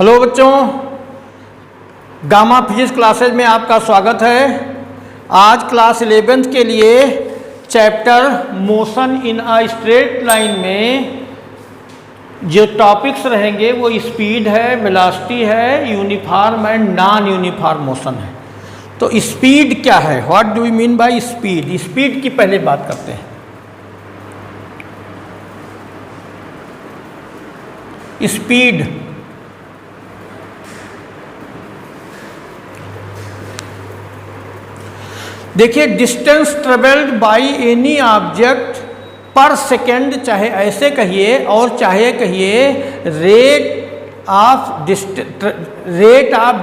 Hello बच्चों, gamma physics classes में आपका स्वागत है। आज क्लास 11th के लिए chapter motion in a straight line में जो टॉपिक्स रहेंगे वो स्पीड है, वेलोसिटी है, uniform and non uniform motion है। तो स्पीड क्या है, what do we mean by speed? Speed की पहले बात करते हैं। स्पीड देखिए, distance travelled by any object per second, चाहे ऐसे कहिए और चाहे कहिए rate of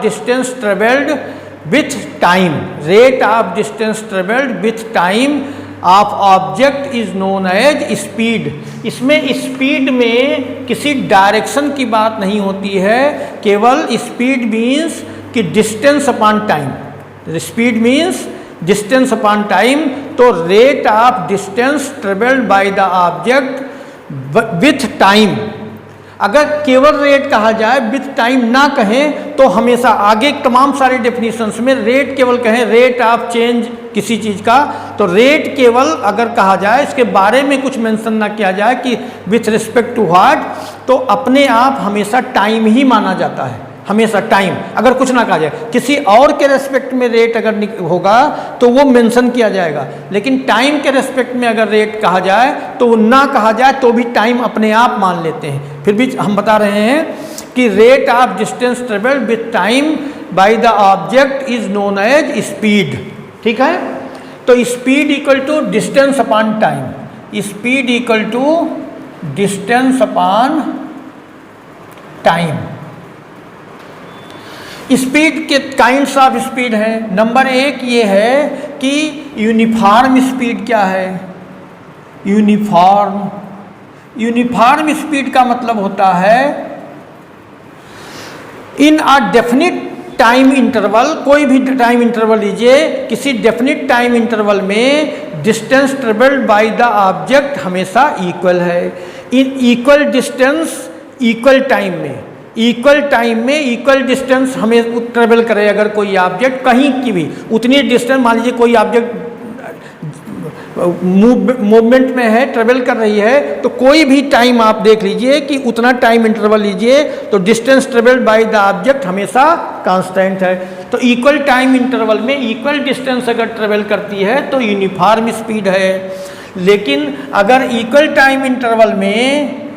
distance travelled with time. Rate of distance travelled with time of object is known as speed. इसमें स्पीड में किसी डायरेक्शन की बात नहीं होती है, केवल स्पीड मीन्स कि distance upon time. Speed means distance upon time. तो rate of distance travelled by the object with time. अगर केवल रेट कहा जाए, विथ टाइम ना कहें तो हमेशा आगे तमाम सारे डेफिनेशंस में रेट केवल कहें, रेट ऑफ चेंज किसी चीज़ का, तो रेट केवल अगर कहा जाए, इसके बारे में कुछ मेंशन ना किया जाए कि विथ रिस्पेक्ट टू व्हाट, तो अपने आप हमेशा टाइम ही माना जाता है। हमेशा टाइम, अगर कुछ ना कहा जाए, किसी और के रेस्पेक्ट में रेट अगर होगा तो वो मेंशन किया जाएगा, लेकिन टाइम के रेस्पेक्ट में अगर रेट कहा जाए तो वो ना कहा जाए तो भी टाइम अपने आप मान लेते हैं। फिर भी हम बता रहे हैं कि rate of distance travelled with time by the object is known as speed. ठीक है, तो speed equal to distance upon time. Speed equal to distance upon time. Speed के काइंड्स ऑफ स्पीड हैं। नंबर एक ये है कि यूनिफॉर्म स्पीड क्या है। यूनिफॉर्म स्पीड का मतलब होता है इन अ डेफिनिट टाइम इंटरवल। कोई भी टाइम इंटरवल लीजिए, किसी डेफिनिट टाइम इंटरवल में distance travelled by the object हमेशा इक्वल है। In equal distance equal time में, इक्वल टाइम में इक्वल डिस्टेंस हमें ट्रेवल करे। अगर कोई ऑब्जेक्ट कहीं की भी उतनी डिस्टेंस, मान लीजिए कोई ऑब्जेक्ट मूवमेंट में है, ट्रेवल कर रही है, तो कोई भी टाइम आप देख लीजिए कि उतना टाइम इंटरवल लीजिए तो distance travelled by the object हमेशा कांस्टेंट है। तो इक्वल टाइम इंटरवल में इक्वल डिस्टेंस अगर ट्रेवल करती है तो यूनिफॉर्म स्पीड है। लेकिन अगर इक्वल टाइम इंटरवल में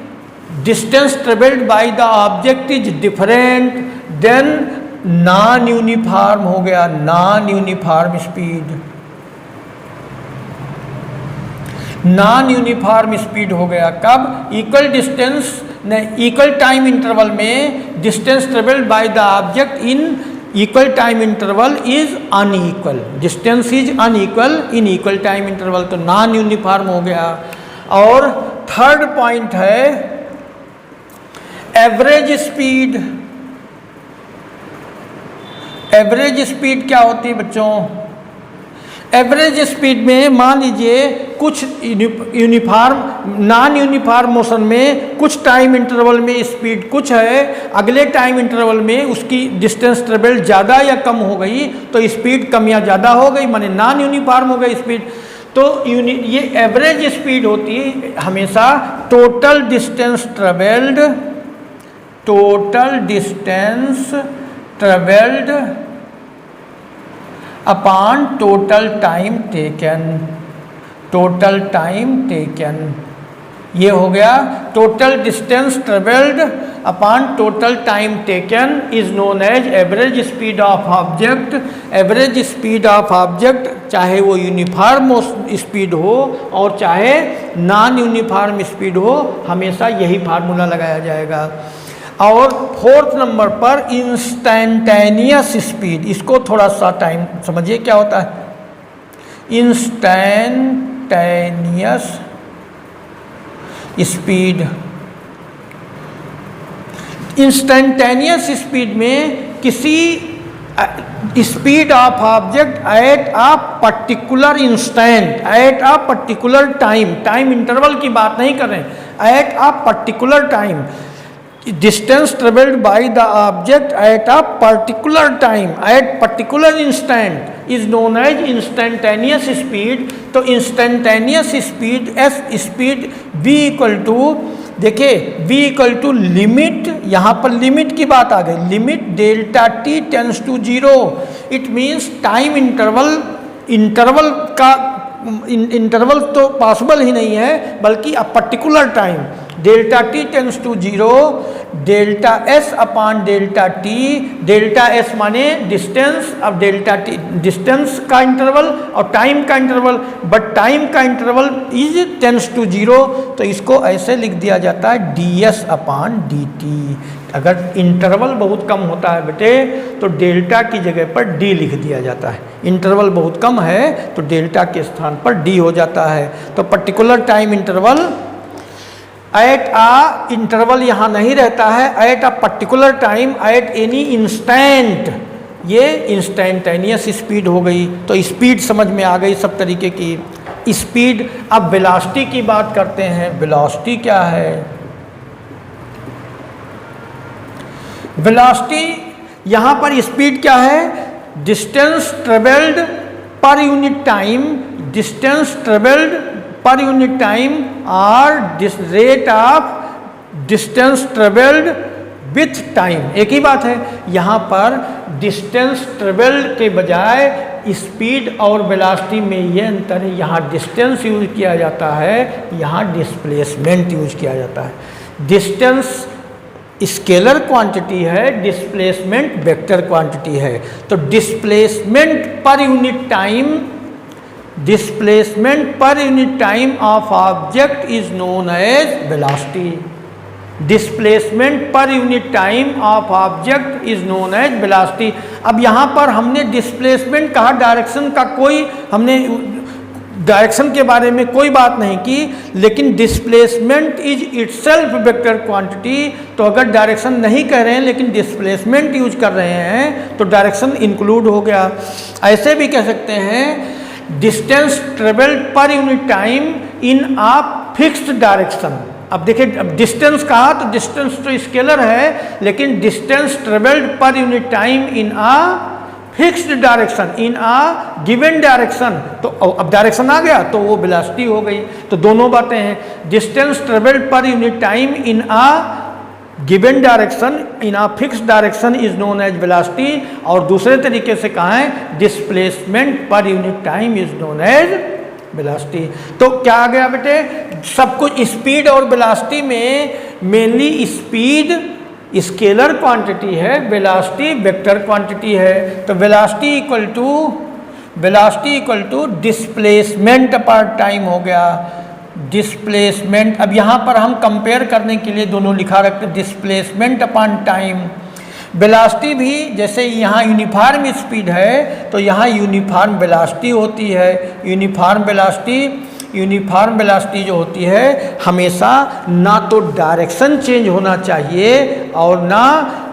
distance travelled by the object is different, then non uniform हो गया, non uniform speed. Non uniform speed हो गया कब? Equal distance equal time interval में distance travelled by the object in equal time interval is unequal. Distance is unequal in equal time interval, तो non uniform हो गया। और third point है average speed. Average speed क्या होती है बच्चों? एवरेज स्पीड में मान लीजिए कुछ यूनिफॉर्म नॉन यूनिफॉर्म मोशन में कुछ टाइम इंटरवल में स्पीड कुछ है, अगले टाइम इंटरवल में उसकी डिस्टेंस ट्रेवल ज़्यादा या कम हो गई तो स्पीड कम या ज़्यादा हो गई, माने नॉन यूनिफॉर्म हो गई स्पीड। तो ये एवरेज स्पीड होती है हमेशा total distance travelled, total distance travelled upon total time taken. Total time taken ये हो गया total distance travelled upon total time taken is known as average speed of object. Average speed of object चाहे वो uniform speed हो और चाहे non uniform speed हो, हमेशा यही फार्मूला लगाया जाएगा। और फोर्थ नंबर पर इंस्टैंटेनियस स्पीड। इसको थोड़ा सा टाइम समझिए क्या होता है। Instantaneous speed. इंस्टैंटेनियस स्पीड में किसी speed of object at a particular instant, at a particular time, time interval की बात नहीं कर रहे हैं, at a particular time distance traveled by the object at a particular time, at particular instant is known as instantaneous speed. तो instantaneous speed s speed v equal to, देखिए v equal to limit, यहाँ पर limit की बात आ गई, limit delta t tends to 0. It means time interval का interval तो पॉसिबल ही नहीं है, बल्कि a particular time delta T tends to 0, delta S upon delta T. Delta S माने डिस्टेंस, अब डेल्टा टी डिस्टेंस का इंटरवल और टाइम का इंटरवल, बट टाइम का इंटरवल इज टेंस टू 0, तो इसको ऐसे लिख दिया जाता है D S upon D T. अगर इंटरवल बहुत कम होता है बेटे तो डेल्टा की जगह पर डी लिख दिया जाता है. इंटरवल बहुत कम है तो डेल्टा के स्थान पर डी हो जाता है. तो पर्टिकुलर टाइम इंटरवल, एट आ इंटरवल यहाँ नहीं रहता है, at a particular time at any instant, ये इंस्टेंटेनियस स्पीड हो गई. तो स्पीड समझ में आ गई सब तरीके की स्पीड. अब वेलोसिटी की बात करते हैं. वेलोसिटी क्या है? वेलोसिटी यहाँ पर स्पीड क्या है? Distance travelled per unit time, distance travelled per unit time और rate of distance travelled with time. एक ही बात है. यहाँ पर डिस्टेंस ट्रेवल्ड के बजाय स्पीड और वेलोसिटी में ये अंतर है. यहाँ डिस्टेंस यूज किया जाता है, यहाँ डिस्प्लेसमेंट यूज किया जाता है. डिस्टेंस स्केलर क्वांटिटी है, डिस्प्लेसमेंट वेक्टर क्वांटिटी है. तो displacement per unit time, displacement per unit time of object is known as velocity. Displacement per unit time of object is known as velocity. अब यहाँ पर हमने डिस्प्लेसमेंट कहा, direction का कोई, हमने डायरेक्शन के बारे में कोई बात नहीं की, लेकिन displacement is itself vector quantity. तो अगर डायरेक्शन नहीं कह रहे हैं लेकिन डिस्प्लेसमेंट यूज कर रहे हैं तो डायरेक्शन इंक्लूड हो गया. ऐसे भी कह सकते हैं distance travelled per unit time in a fixed direction. अब देखिए, अब डिस्टेंस कहा तो डिस्टेंस तो स्केलर है, लेकिन distance travelled per unit time in a fixed direction, in a given direction. तो अब डायरेक्शन आ गया तो वो वेलोसिटी हो गई. तो दोनों बातें हैं. Distance travelled per unit time in a given direction in a fixed direction is known as velocity. और दूसरे तरीके से कहा है displacement per unit time is known as velocity. तो क्या आ गया बेटे? सब कुछ स्पीड और वेलोसिटी में मेनली स्पीड स्केलर क्वांटिटी है, वेलोसिटी वेक्टर क्वांटिटी है. तो वेलोसिटी इक्वल टू डिस्प्लेसमेंट पर टाइम हो गया. डिस्प्लेसमेंट, अब यहाँ पर हम कंपेयर करने के लिए दोनों लिखा रखते हैं, डिस्प्लेसमेंट अपॉन टाइम. वेलोसिटी भी जैसे यहाँ यूनिफॉर्म स्पीड है तो यहाँ यूनिफॉर्म वेलोसिटी होती है. यूनिफॉर्म वेलोसिटी जो होती है हमेशा ना तो डायरेक्शन चेंज होना चाहिए और ना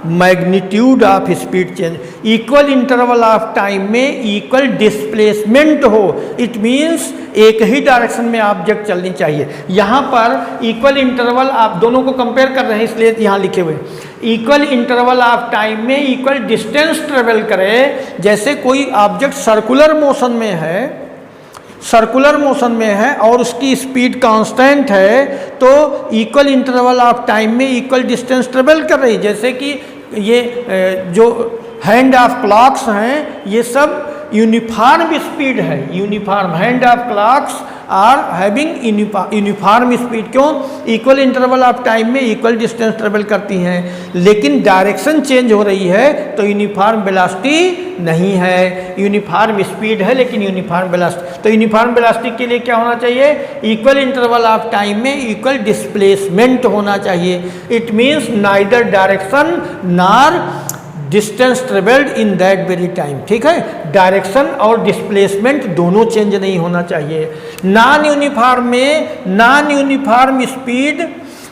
magnitude of speed change. Equal interval of time में इक्वल डिस्प्लेसमेंट हो. इट मीन्स एक ही डायरेक्शन में ऑब्जेक्ट चलनी चाहिए. यहाँ पर इक्वल इंटरवल, आप दोनों को कंपेयर कर रहे हैं इसलिए यहाँ लिखे हुए इक्वल इंटरवल ऑफ टाइम में इक्वल डिस्टेंस ट्रेवल करे. जैसे कोई ऑब्जेक्ट सर्कुलर मोशन में है और उसकी स्पीड कांस्टेंट है तो इक्वल इंटरवल ऑफ टाइम में इक्वल डिस्टेंस ट्रेवल कर रही है. जैसे कि ये जो हैंड ऑफ क्लॉक्स हैं ये सब यूनिफॉर्म स्पीड है. Uniform hand of clocks are having uniform speed. क्यों? इक्वल इंटरवल ऑफ टाइम में इक्वल डिस्टेंस ट्रेवल करती हैं. लेकिन डायरेक्शन चेंज हो रही है तो यूनिफॉर्म वेलोसिटी नहीं है. यूनिफॉर्म स्पीड है लेकिन यूनिफॉर्म वेलोसिटी. तो यूनिफॉर्म वेलोसिटी के लिए क्या होना चाहिए? इक्वल इंटरवल ऑफ टाइम में इक्वल डिस्प्लेसमेंट होना चाहिए. It means neither direction nor distance travelled in that very time. ठीक है, डायरेक्शन और डिस्प्लेसमेंट दोनों चेंज नहीं होना चाहिए. नॉन यूनिफॉर्म स्पीड,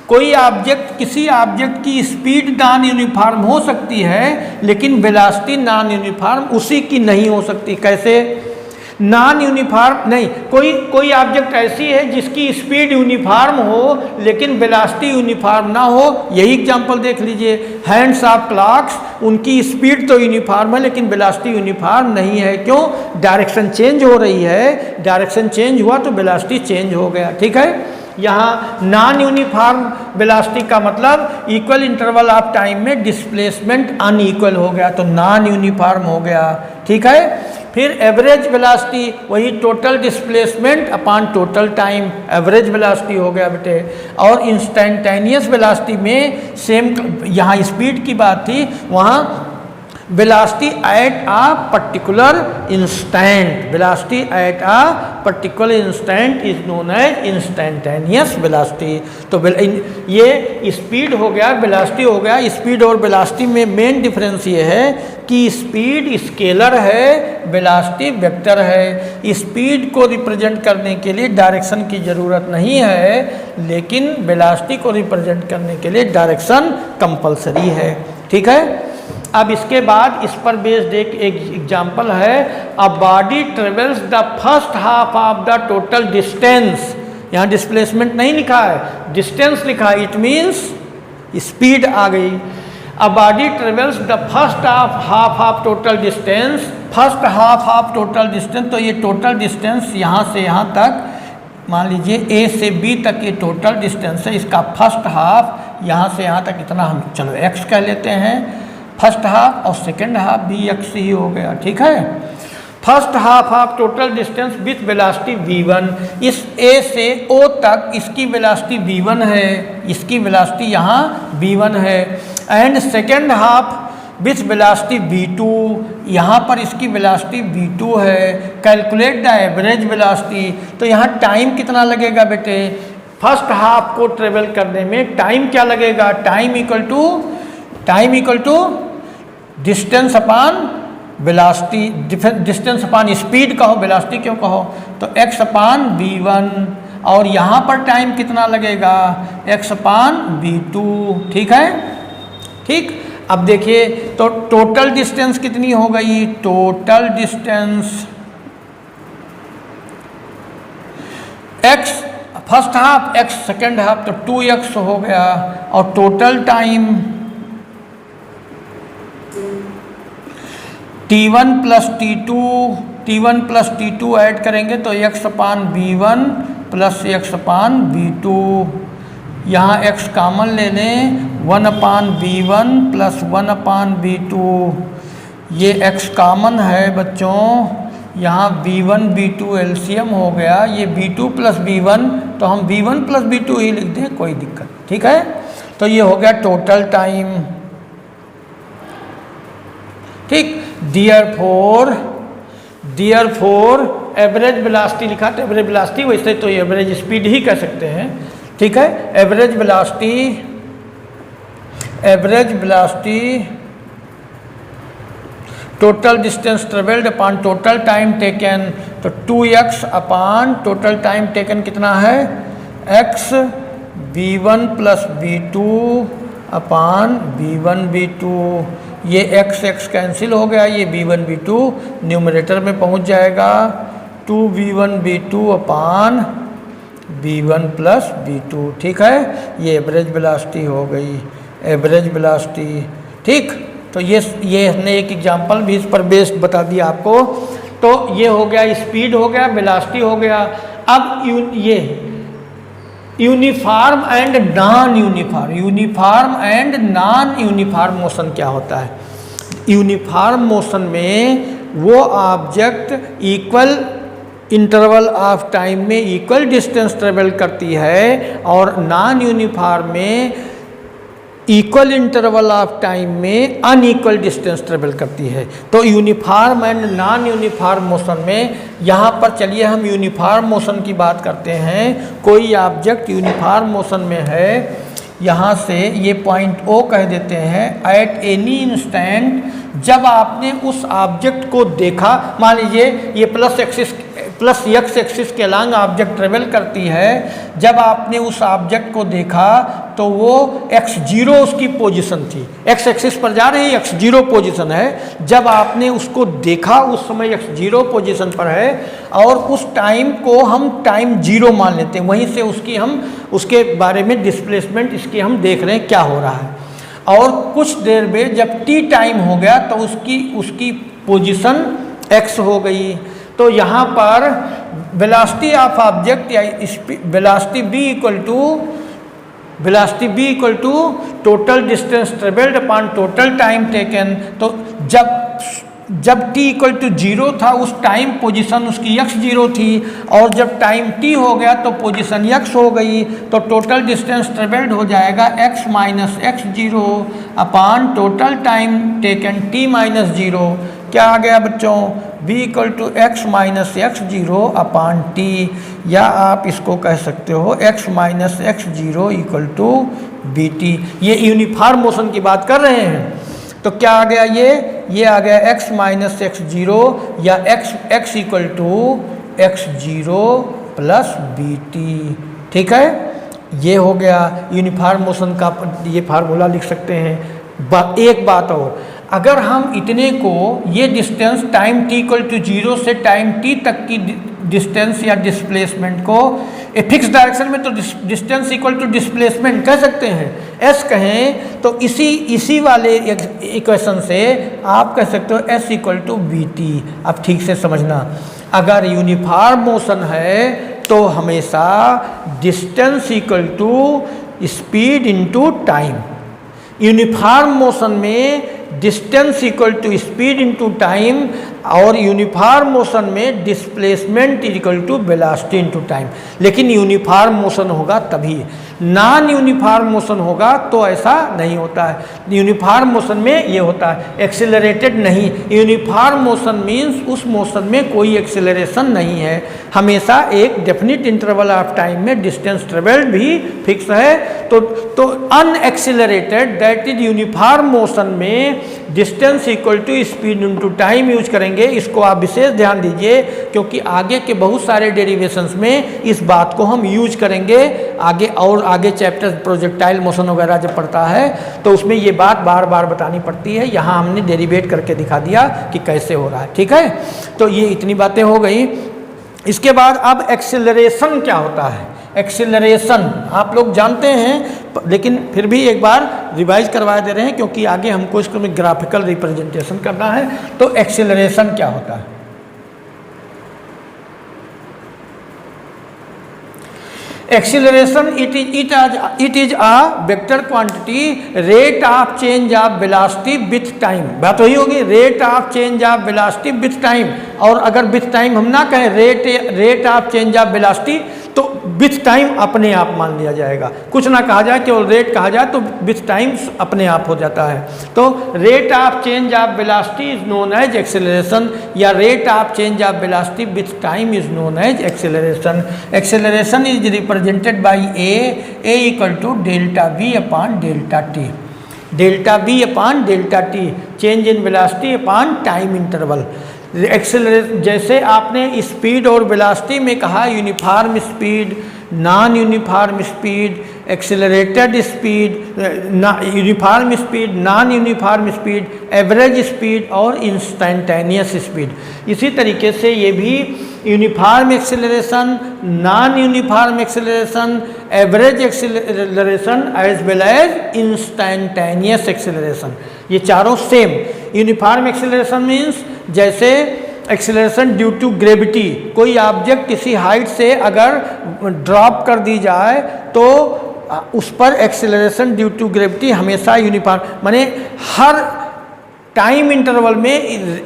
कोई ऑब्जेक्ट, किसी ऑब्जेक्ट की स्पीड नॉन यूनिफॉर्म हो सकती है लेकिन वेलोसिटी नॉन यूनिफॉर्म उसी की नहीं हो सकती. कैसे? नॉन यूनिफॉर्म नहीं, कोई ऑब्जेक्ट ऐसी है जिसकी स्पीड यूनिफॉर्म हो लेकिन वेलोसिटी यूनिफॉर्म ना हो। यही एग्जांपल देख लीजिए, हैंड्स ऑफ क्लॉक्स, उनकी स्पीड तो यूनिफॉर्म है लेकिन वेलोसिटी यूनिफॉर्म नहीं है। क्यों? डायरेक्शन चेंज हो रही है, डायरेक्शन चेंज हुआ तो वेलोसिटी चेंज हो गया। ठीक है, यहाँ नॉन यूनिफॉर्म वेलोसिटी का मतलब इक्वल इंटरवल ऑफ टाइम में डिस्प्लेसमेंट अनइक्वल हो गया तो नॉन यूनिफॉर्म हो गया। ठीक है, फिर एवरेज वेलोसिटी, वही total displacement upon total time, average velocity हो गया बेटे। और इंस्टेंटेनियस वेलोसिटी में सेम, यहाँ स्पीड की बात थी, वहाँ velocity at a particular instant, velocity at a particular instant is known as instantaneous velocity। तो ये स्पीड हो गया, वेलोसिटी हो गया। स्पीड और वेलोसिटी में मेन डिफरेंस ये है कि स्पीड स्केलर है, वेलोसिटी वेक्टर है। स्पीड को रिप्रेजेंट करने के लिए डायरेक्शन की ज़रूरत नहीं है, लेकिन वेलोसिटी को रिप्रेजेंट करने के लिए डायरेक्शन कंपलसरी है। ठीक है, अब इसके बाद इस पर बेस्ड एक एग्जाम्पल है, a body travels the first half of the total distance. यहाँ डिस्प्लेसमेंट नहीं लिखा है, डिस्टेंस लिखा है, इट मीन्स स्पीड आ गई। A body travels the first half of total distance, first half of total distance, तो ये टोटल डिस्टेंस यहाँ से यहाँ तक, मान लीजिए ए से बी तक ये टोटल डिस्टेंस है, इसका फर्स्ट हाफ यहाँ से यहाँ तक इतना हम चलो एक्स कह लेते हैं, फर्स्ट हाफ, और सेकेंड हाफ भी एक्स ही हो गया। ठीक है, first half of total distance with velocity v1, इस A से O तक इसकी वेलोसिटी v1 है, इसकी वेलोसिटी यहाँ v1 है। And second half with velocity v2, यहाँ पर इसकी वेलोसिटी v2 है। कैलकुलेट द एवरेज वेलोसिटी, तो यहाँ टाइम कितना लगेगा बेटे? फर्स्ट हाफ को ट्रेवल करने में टाइम क्या लगेगा? Time equal to distance upon velocity, distance upon speed कहो, वेलोसिटी क्यों कहो, तो x अपॉन v1, और यहाँ पर टाइम कितना लगेगा? x upon v2। ठीक है, ठीक। अब देखिए तो टोटल डिस्टेंस कितनी हो गई? Total distance x first half, x second half, तो 2x हो गया। और total time t1 plus t2 add करेंगे तो x अपान v1 प्लस x अपान v2, यहाँ x कॉमन ले लें, 1 अपान v1 प्लस 1 अपान v2, ये x कॉमन है बच्चों, यहाँ v1 v2 एलसीएम हो गया, ये v2 प्लस v1, तो हम v1 प्लस v2 ही लिख दें, कोई दिक्कत। ठीक है, तो ये हो गया टोटल टाइम। ठीक, डियरफॉर एवरेज वेलोसिटी लिखा, तो एवरेज वेलोसिटी, वैसे तो एवरेज स्पीड ही कह सकते हैं। ठीक है, average velocity total distance travelled upon total time taken, तो 2x upon total time taken कितना है? x v1 plus v2 upon v1 v2, ये x कैंसिल हो गया, ये v1 v2 न्यूमरेटर में पहुंच जाएगा, 2v1 v2 upon v1 plus v2। ठीक है, ये एवरेज वेलोसिटी हो गई, एवरेज वेलोसिटी। ठीक, तो ये हमने एक एग्जांपल भी इस पर बेस्ड बता दिया आपको। तो ये हो गया, स्पीड हो गया, वेलोसिटी हो गया। अब ये uniform and non uniform motion क्या होता है? यूनिफॉर्म मोशन में वो object equal interval of time में इक्वल डिस्टेंस ट्रेवल करती है, और नॉन यूनिफॉर्म में इक्वल इंटरवल ऑफ टाइम में अनइक्वल डिस्टेंस ट्रेवल करती है। तो uniform and non uniform motion में, यहाँ पर चलिए हम यूनिफॉर्म मोशन की बात करते हैं। कोई ऑब्जेक्ट यूनिफॉर्म मोशन में है, यहाँ से ये पॉइंट O कह देते हैं, एट एनी इंस्टेंट, जब आपने उस ऑब्जेक्ट को देखा, मान लीजिए ये प्लस x एक्सिस के अलॉन्ग ऑब्जेक्ट ट्रेवल करती है, जब आपने उस ऑब्जेक्ट को देखा तो वो x0 उसकी पोजीशन थी, x एक्सिस पर जा रही x0 पोजीशन है। जब आपने उसको देखा उस समय x0 पोजीशन पर है और उस टाइम को हम टाइम 0 मान लेते हैं, वहीं से उसके बारे में डिस्प्लेसमेंट इसकी हम देख रहे हैं क्या हो रहा है। और कुछ देर में जब t टाइम हो गया तो उसकी पोजीशन x हो गई। तो यहाँ पर वेलोसिटी ऑफ ऑब्जेक्ट या velocity b equal to total distance travelled upon total time taken. तो जब t इक्वल टू 0 था उस टाइम पोजीशन उसकी x0 थी, और जब टाइम t हो गया तो पोजीशन x हो गई। तो टोटल डिस्टेंस ट्रेवल्ड हो जाएगा x minus x0 upon total time taken t minus 0। क्या आ गया बच्चों? b equal to x minus x0 upon t, या आप इसको कह सकते हो x minus x0 equal to bt। ये यूनिफॉर्म मोशन की बात कर रहे हैं। तो क्या आ गया? ये आ गया x माइनस x0 या x equal to x0 plus bt। ठीक है, ये हो गया यूनिफॉर्म मोशन का, ये फार्मूला लिख सकते हैं। एक बात और, अगर हम इतने को, ये distance time t equal to 0 से टाइम t तक की डिस्टेंस या डिस्प्लेसमेंट को फिक्स डायरेक्शन में तो डिस्टेंस इक्वल टू डिस्प्लेसमेंट कह सकते हैं, s कहें तो इसी वाले इक्वेशन से आप कह सकते हो s इक्वल टू bt। अब ठीक से समझना, अगर यूनिफॉर्म मोशन है तो हमेशा distance equal to speed into time. Uniform motion में distance equal to speed into time, और यूनिफॉर्म मोशन में displacement equal to velocity into time. लेकिन यूनिफॉर्म मोशन होगा तभी, नॉन यूनिफॉर्म मोशन होगा तो ऐसा नहीं होता है। यूनिफॉर्म मोशन में ये होता है, एक्सेलरेटेड नहीं। यूनिफॉर्म मोशन मीन्स उस मोशन में कोई एक्सेलरेशन नहीं है, हमेशा एक डेफिनिट इंटरवल ऑफ टाइम में डिस्टेंस ट्रेवल्ड भी फिक्स है। तो unaccelerated that is uniform motion में distance equal to speed into time use करेंगे। इसको आप विशेष ध्यान दीजिए, क्योंकि आगे के बहुत सारे डेरिवेशंस में इस बात को हम यूज करेंगे आगे, और आगे चैप्टर प्रोजेक्टाइल मोशन वगैरह जब पढ़ता है तो उसमें ये बात बार बार बतानी पड़ती है। यहाँ हमने डेरिवेट करके दिखा दिया कि कैसे हो रहा है। ठीक है, तो ये इतनी बातें हो गई। इसके बाद अब एक्सेलरेशन क्या होता है? एक्सेलरेशन आप लोग जानते हैं, लेकिन फिर भी एक बार रिवाइज करवा दे रहे हैं, क्योंकि आगे हमको इसको में ग्राफिकल रिप्रेजेंटेशन करना है। तो एक्सेलरेशन क्या होता है? Acceleration it is a vector quantity rate of change of velocity with time. बात वही होगी, rate of change of velocity with time. और अगर विथ टाइम हम ना कहें rate of change of velocity, तो विथ टाइम अपने आप मान लिया जाएगा। कुछ ना कहा जाए, केवल रेट कहा जाए तो विथ टाइम अपने आप हो जाता है। तो rate of change of velocity is known as acceleration, या rate of change of velocity with time is known as acceleration. Acceleration is represented by A equal to delta v upon delta T. Delta v upon delta T, change in velocity upon time interval. Acceleration, जैसे आपने speed और velocity में कहा, uniform speed, non uniform speed, accelerated speed, uniform speed, non uniform speed, average speed और instantaneous speed. इसी तरीके से ये भी uniform acceleration, non uniform acceleration, average acceleration as well as instantaneous acceleration, ये चारों सेम। यूनिफॉर्म एक्सेलरेशन मीन्स जैसे acceleration due to gravity, कोई ऑब्जेक्ट किसी हाइट से अगर ड्रॉप कर दी जाए तो उस पर एक्सेलरेशन ड्यू टू ग्रेविटी हमेशा यूनिफॉर्म, माने हर टाइम इंटरवल में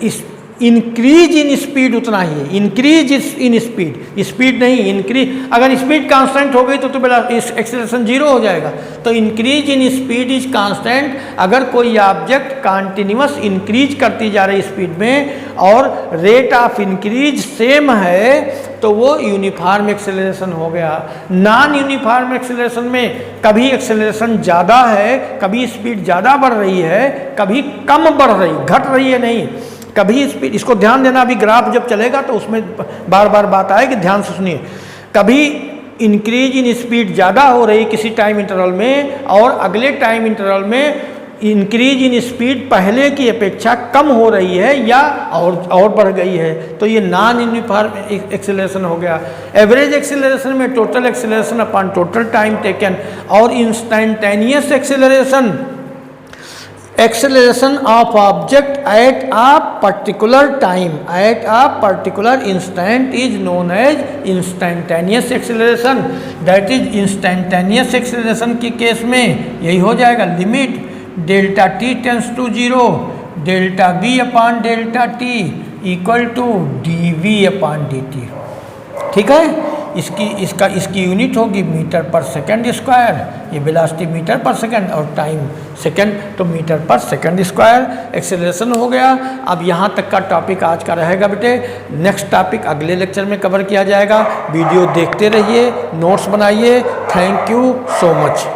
इंक्रीज इन स्पीड उतना ही है। इंक्रीज इन स्पीड, स्पीड नहीं इंक्रीज। अगर स्पीड कांस्टेंट हो गई तो एक्सेलरेशन 0 हो जाएगा। तो increase in speed is constant. अगर कोई ऑब्जेक्ट कंटिन्यूअस इंक्रीज करती जा रही स्पीड में और रेट ऑफ इंक्रीज सेम है तो वो यूनिफॉर्म एक्सेलरेशन हो गया। नॉन यूनिफॉर्म एक्सेलरेशन में कभी एक्सेलरेशन ज़्यादा है, कभी स्पीड ज़्यादा बढ़ रही है, कभी कम बढ़ रही, घट रही है नहीं, कभी स्पीड, इसको ध्यान देना, अभी ग्राफ जब चलेगा तो उसमें बार बार बात आएगी, ध्यान से सुनिए। कभी इंक्रीज इन स्पीड ज़्यादा हो रही किसी टाइम इंटरवल में और अगले टाइम इंटरवल में इंक्रीज इन स्पीड पहले की अपेक्षा कम हो रही है या और बढ़ गई है, तो ये नॉन यूनिफॉर्म एक्सेलरेशन हो गया। एवरेज एक्सेलरेशन में total acceleration upon total time taken, और instantaneous acceleration acceleration of object at a particular time at a particular instant is known as instantaneous acceleration। that is instantaneous acceleration के केस में यही हो जाएगा, limit delta T tends to 0 delta v upon delta T equal to D V upon D T. ठीक है, इसकी unit होगी मीटर पर सेकंड स्क्वायर, ये वेलोसिटी मीटर पर सेकंड और टाइम सेकंड, तो metre per second square acceleration हो गया। अब यहाँ तक का टॉपिक आज का रहेगा बेटे, नेक्स्ट टॉपिक अगले लेक्चर में कवर किया जाएगा। वीडियो देखते रहिए, नोट्स बनाइए। Thank you so much.